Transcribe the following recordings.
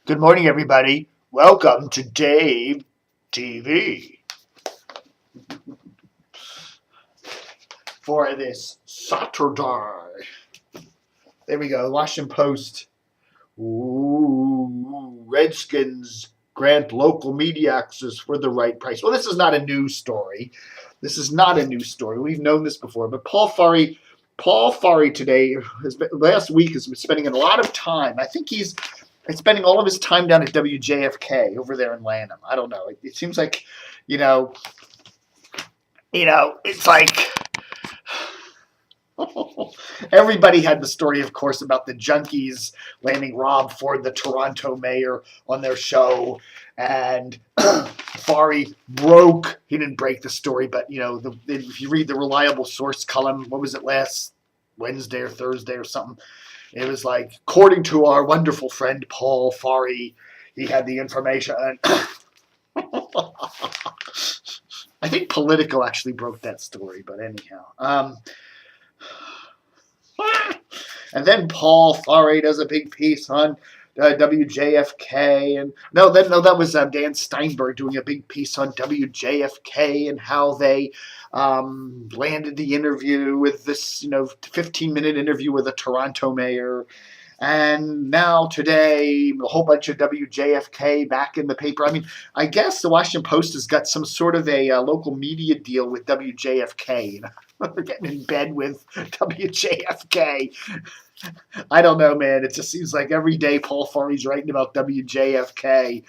Good morning, everybody. Welcome to Dave TV for this Saturday. There we go. Washington Post. Ooh, Redskins grant local media access for the right price. Well, this is not a news story. We've known this before. But Paul Farley today, last week, has been spending a lot of time. I think he's spending all of his time down at WJFK over there in Lanham. I don't know. It seems like, it's like everybody had the story, of course, about the junkies landing Rob Ford, the Toronto mayor, on their show. And Farley broke. He didn't break the story, but, if you read the reliable source column, what was it, last Wednesday or Thursday or something? It was like, according to our wonderful friend Paul Farley, he had the information. I think Politico actually broke that story, but anyhow. And then Paul Farley does a big piece on WJFK, and that was Dan Steinberg doing a big piece on WJFK and how they landed the interview with this 15-minute interview with a Toronto mayor. And now today, a whole bunch of WJFK back in the paper. I mean, I guess the Washington Post has got some sort of a local media deal with WJFK. They're getting in bed with WJFK. I don't know, man. It just seems like every day Paul Farley's writing about WJFK.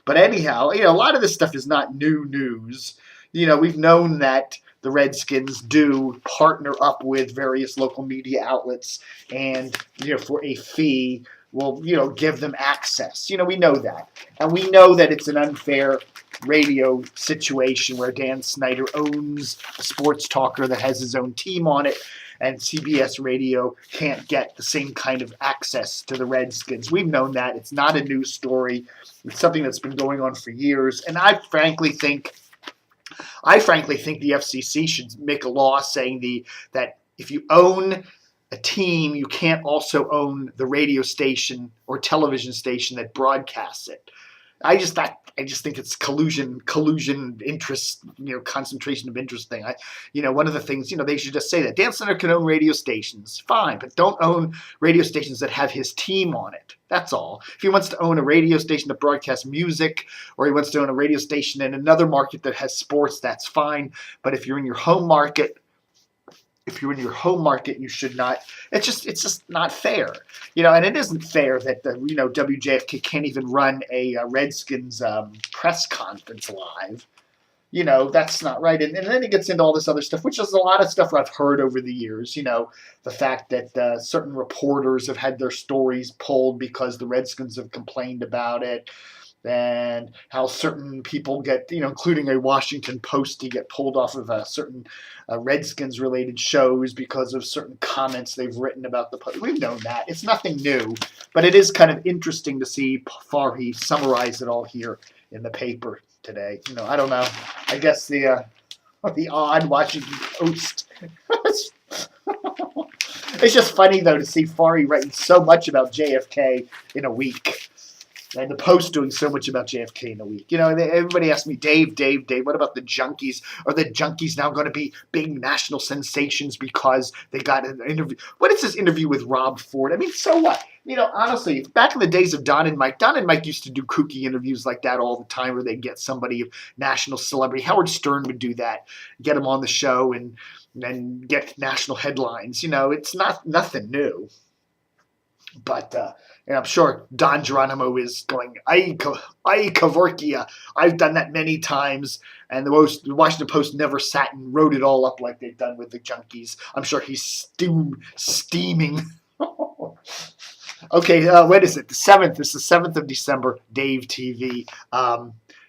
But anyhow, a lot of this stuff is not new news. We've known that the Redskins do partner up with various local media outlets and, for a fee, will, give them access. We know that. And we know that it's an unfair radio situation where Dan Snyder owns a sports talker that has his own team on it, and CBS Radio can't get the same kind of access to the Redskins. We've known that. It's not a news story. It's something that's been going on for years. And I frankly think the FCC should make a law saying that if you own a team, you can't also own the radio station or television station that broadcasts it. I just think it's collusion interest, concentration of interest thing. One of the things, they should just say that Dan Snyder can own radio stations, fine, but don't own radio stations that have his team on it. That's all. If he wants to own a radio station that broadcasts music, or he wants to own a radio station in another market that has sports, that's fine. But if you're in your home market, you should not. It's just not fair, and it isn't fair that WJFK can't even run a Redskins press conference live. That's not right. And then it gets into all this other stuff, which is a lot of stuff I've heard over the years. The fact that certain reporters have had their stories pulled because the Redskins have complained about it. And how certain people get, including a Washington Post, get pulled off of certain Redskins-related shows because of certain comments they've written about the Post. We've known that. It's nothing new, but it is kind of interesting to see Farley summarize it all here in the paper today. I don't know. I guess the odd Washington Post. It's just funny, though, to see Farley writing so much about JFK in a week. And the Post doing so much about JFK in a week. Everybody asks me, Dave, what about the junkies? Are the junkies now going to be big national sensations because they got an interview? What is this interview with Rob Ford? I mean, so what? Honestly, back in the days of Don and Mike used to do kooky interviews like that all the time where they'd get somebody of national celebrity. Howard Stern would do that, get him on the show and get national headlines. It's nothing new. But and I'm sure Don Geronimo is going, ay, Kavorkia. I've done that many times. And the Washington Post never sat and wrote it all up like they've done with the junkies. I'm sure he's steaming. Okay, when is it? The 7th. It's the 7th of December, Dave TV.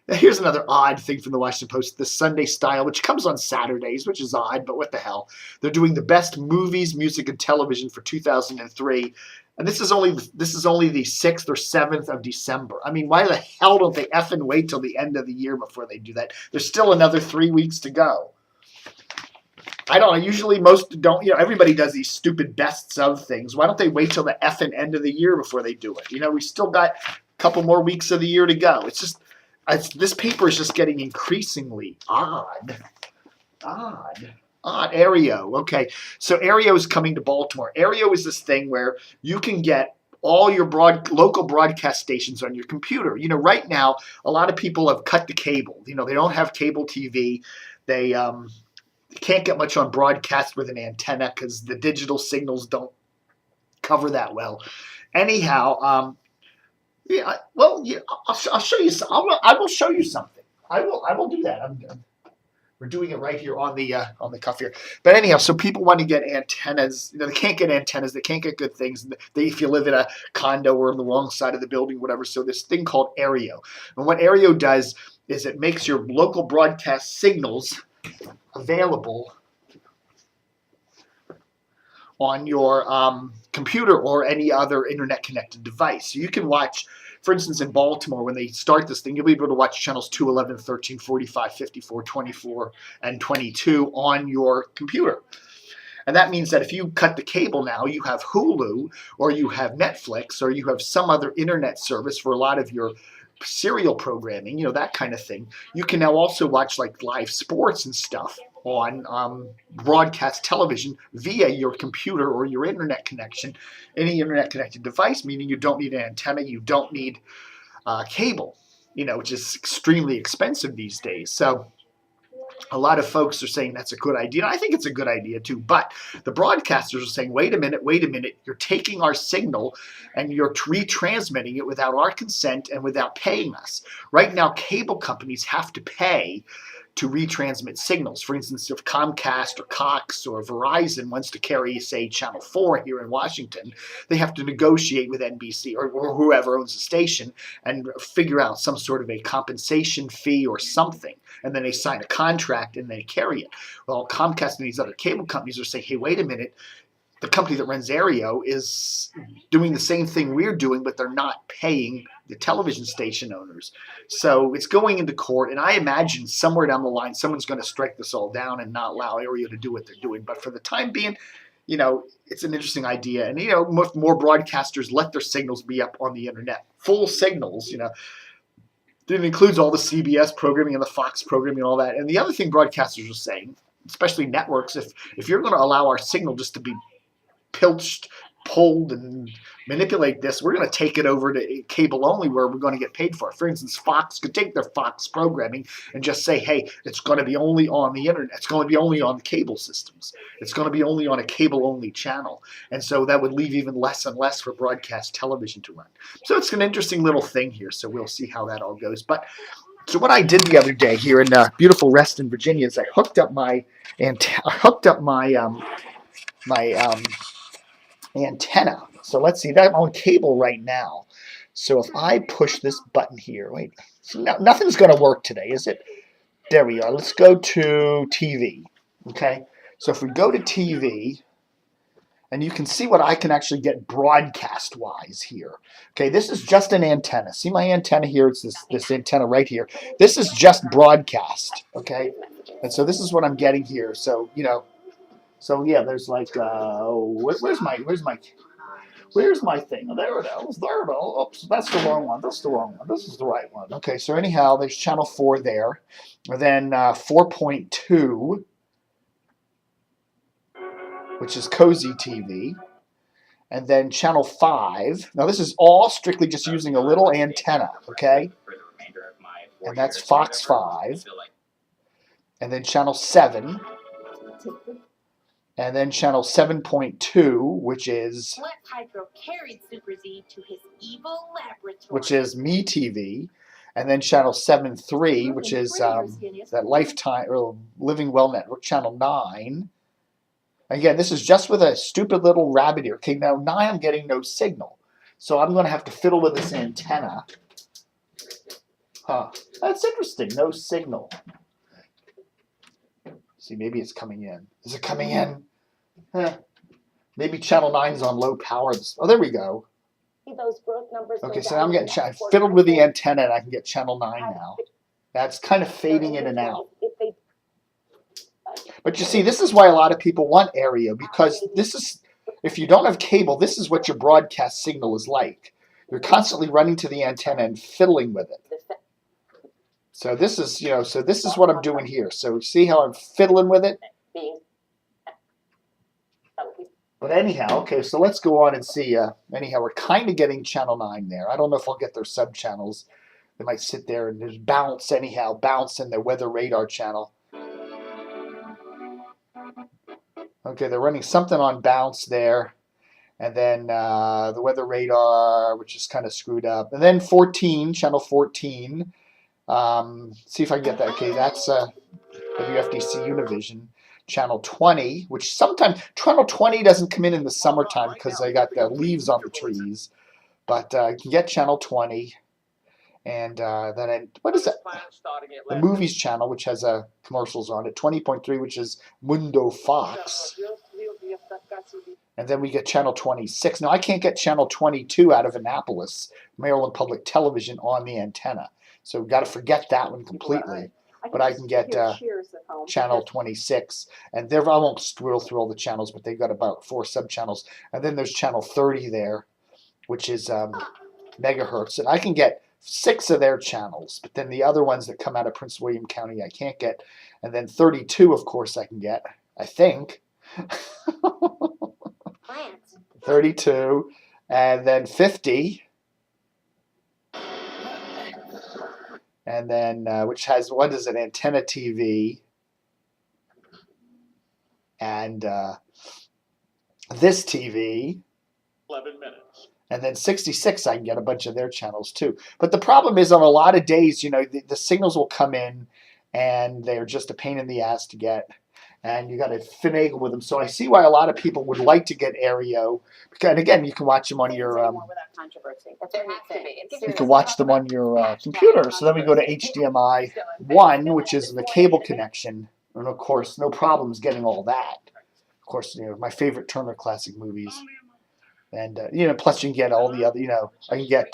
Here's another odd thing from the Washington Post, the Sunday Style, which comes on Saturdays, which is odd, but what the hell. They're doing the best movies, music, and television for 2003. And this is only the 6th or 7th of December. I mean, why the hell don't they effing wait till the end of the year before they do that? There's still another 3 weeks to go. I don't know. Usually most don't, everybody does these stupid bests of things. Why don't they wait till the effing end of the year before they do it? We still got a couple more weeks of the year to go. This paper is just getting increasingly odd. Aereo. Okay. So Aereo is coming to Baltimore. Aereo is this thing where you can get all your local broadcast stations on your computer. Right now, a lot of people have cut the cable. They don't have cable TV. They can't get much on broadcast with an antenna because the digital signals don't cover that well. Anyhow, I'll show you. I will show you something. I will do that. We're doing it right here on the cuff here. But anyhow, so people want to get antennas. They can't get antennas. They can't get good things. If you live in a condo or on the wrong side of the building, whatever. So this thing called Aereo. And what Aereo does is it makes your local broadcast signals available on your computer or any other internet-connected device. So you can watch, for instance, in Baltimore, when they start this thing, you'll be able to watch channels 2, 11, 13, 45, 54, 24, and 22 on your computer. And that means that if you cut the cable now, you have Hulu, or you have Netflix, or you have some other internet service for a lot of your serial programming, that kind of thing. You can now also watch like live sports and stuff on broadcast television via your computer or your internet connection, any internet connected device, meaning you don't need an antenna, you don't need cable, which is extremely expensive these days. So a lot of folks are saying that's a good idea. I think it's a good idea too, but the broadcasters are saying, wait a minute, you're taking our signal and you're retransmitting it without our consent and without paying us. Right now, cable companies have to pay to retransmit signals. For instance, if Comcast or Cox or Verizon wants to carry, say, Channel 4 here in Washington, they have to negotiate with NBC or whoever owns the station and figure out some sort of a compensation fee or something. And then they sign a contract and they carry it. Well, Comcast and these other cable companies are saying, hey, wait a minute, the company that runs Aereo is doing the same thing we're doing, but they're not paying the television station owners. So it's going into court, and I imagine somewhere down the line someone's going to strike this all down and not allow Aereo to do what they're doing. But for the time being, it's an interesting idea. And, more broadcasters let their signals be up on the internet. Full signals, It includes all the CBS programming and the Fox programming and all that. And the other thing broadcasters are saying, especially networks, if you're going to allow our signal just to be pilched, pulled, and manipulate this, we're going to take it over to cable only where we're going to get paid for it. For instance, Fox could take their Fox programming and just say, hey, it's going to be only on the internet. It's going to be only on the cable systems. It's going to be only on a cable-only channel. And so that would leave even less and less for broadcast television to run. So it's an interesting little thing here. So we'll see how that all goes. But so what I did the other day here in beautiful Reston, Virginia, is I hooked up my antenna. So let's see, I'm on cable right now. So if I push this button here, wait, so nothing's going to work today, is it? There we are. Let's go to TV. Okay, so if we go to TV, and you can see what I can actually get broadcast-wise here. Okay, this is just an antenna. See my antenna here? It's this antenna right here. This is just broadcast. Okay, and so this is what I'm getting here. So So yeah, there's like where's my thing? Oh, there it is. There it is. Oops, that's the wrong one. That's the wrong one. This is the right one. Okay, so anyhow, there's channel 4 there, and then 4.2, which is Cozy TV, and then channel 5. Now this is all strictly just using a little antenna. Okay, and that's Fox 5, and then channel 7. And then channel 7.2, which is which is Me TV, and then channel 7.3, which is that Lifetime or Living Well Network, channel 9. Again, this is just with a stupid little rabbit ear. Okay, now 9 I'm getting no signal, so I'm going to have to fiddle with this antenna. Huh? That's interesting. No signal. See, maybe it's coming in. Is it coming in? Maybe channel 9 is on low power. Oh, there we go. Okay, so now I'm getting fiddled with the antenna, and I can get channel 9 now. That's kind of fading in and out. But you see, this is why a lot of people want Aereo, because this is, if you don't have cable, this is what your broadcast signal is like. You're constantly running to the antenna and fiddling with it. So this is, so this is what I'm doing here. So see how I'm fiddling with it? But anyhow, okay, so let's go on and see. Anyhow, we're kind of getting Channel 9 there. I don't know if I'll get their sub-channels. They might sit there and just bounce anyhow, bounce in their weather radar channel. Okay, they're running something on bounce there. And then the weather radar, which is kind of screwed up. And then 14, channel 14. See if I can get that. Okay, that's WFDC Univision. Channel 20, which sometimes, channel 20 doesn't come in the summertime because they got the leaves on the trees. But you can get channel 20. And then, what is it? The movies channel, which has commercials on it. 20.3, which is Mundo Fox. And then we get channel 26. Now, I can't get channel 22 out of Annapolis, Maryland Public Television, on the antenna. So we've got to forget that one completely. But I can get channel 26. And I won't scroll through all the channels, but they've got about 4 sub-channels. And then there's channel 30 there, which is megahertz. And I can get 6 of their channels. But then the other ones that come out of Prince William County, I can't get. And then 32, of course, I can get, I think. 32. And then 50. And then, which has, what is it, antenna TV. And this TV. 11 minutes. And then 66, I can get a bunch of their channels too. But the problem is on a lot of days, the signals will come in and they're just a pain in the ass to get. And you got to finagle with them. So I see why a lot of people would like to get Aereo. And again, you can watch them on your you can watch them on your computer. So then we go to HDMI 1, which is the cable connection. And of course, no problems getting all that. Of course, my favorite Turner Classic Movies. And, plus you can get all the other, I can get,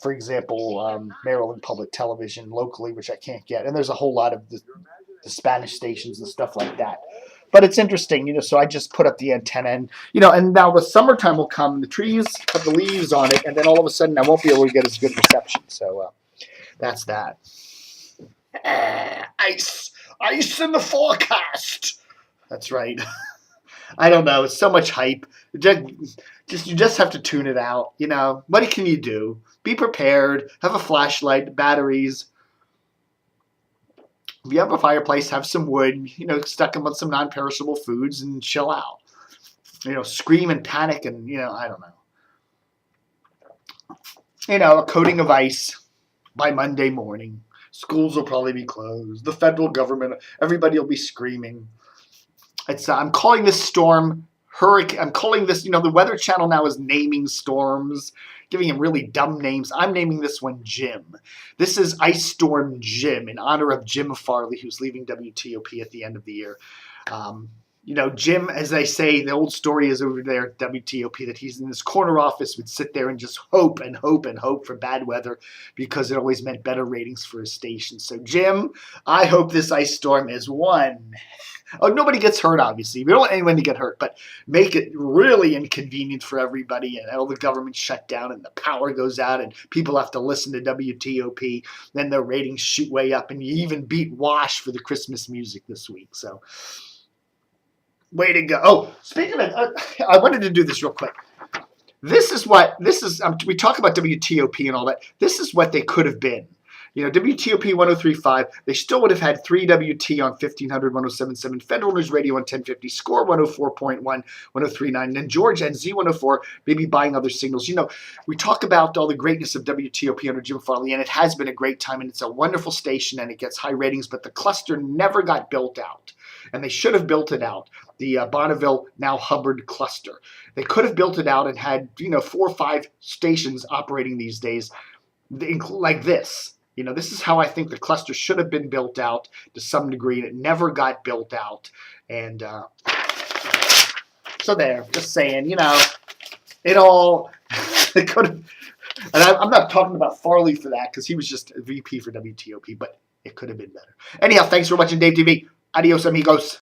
for example, Maryland Public Television locally, which I can't get. And there's a whole lot of the Spanish stations and stuff like that. But it's interesting, so I just put up the antenna and, and now the summertime will come. The trees have the leaves on it, and then all of a sudden I won't be able to get as good reception. So that's that. Ice in the forecast. That's right. I don't know. It's so much hype. You just have to tune it out. What can you do? Be prepared. Have a flashlight, batteries. If you have a fireplace, have some wood. Stuck them on some non-perishable foods and chill out. Scream and panic and I don't know. A coating of ice by Monday morning. Schools will probably be closed. The federal government, everybody will be screaming. I'm calling this storm hurricane. I'm calling this, the Weather Channel now is naming storms, giving them really dumb names. I'm naming this one Jim. This is Ice Storm Jim in honor of Jim Farley, who's leaving WTOP at the end of the year. Jim, as they say, the old story is over there at WTOP that he's in his corner office, would sit there and just hope and hope and hope for bad weather because it always meant better ratings for his station. So, Jim, I hope this ice storm is one. Oh, nobody gets hurt, obviously. We don't want anyone to get hurt, but make it really inconvenient for everybody and all the government shut down and the power goes out and people have to listen to WTOP. Then their ratings shoot way up and you even beat Wash for the Christmas music this week. So, way to go. Oh, speaking of, I wanted to do this real quick. We talk about WTOP and all that. This is what they could have been. WTOP 103.5, they still would have had 3WT on 1500, 107.7, Federal News Radio on 1050, Score 104.1, 103.9, and Georgia and Z104 maybe buying other signals. We talk about all the greatness of WTOP under Jim Farley, and it has been a great time, and it's a wonderful station, and it gets high ratings, but the cluster never got built out, and they should have built it out. The Bonneville, now Hubbard cluster. They could have built it out and had, 4 or 5 stations operating these days like this. This is how I think the cluster should have been built out to some degree, and it never got built out. And so there, just saying, it all, it could have, and I'm not talking about Farley for that because he was just a VP for WTOP, but it could have been better. Anyhow, thanks for watching Dave TV. Adios, amigos.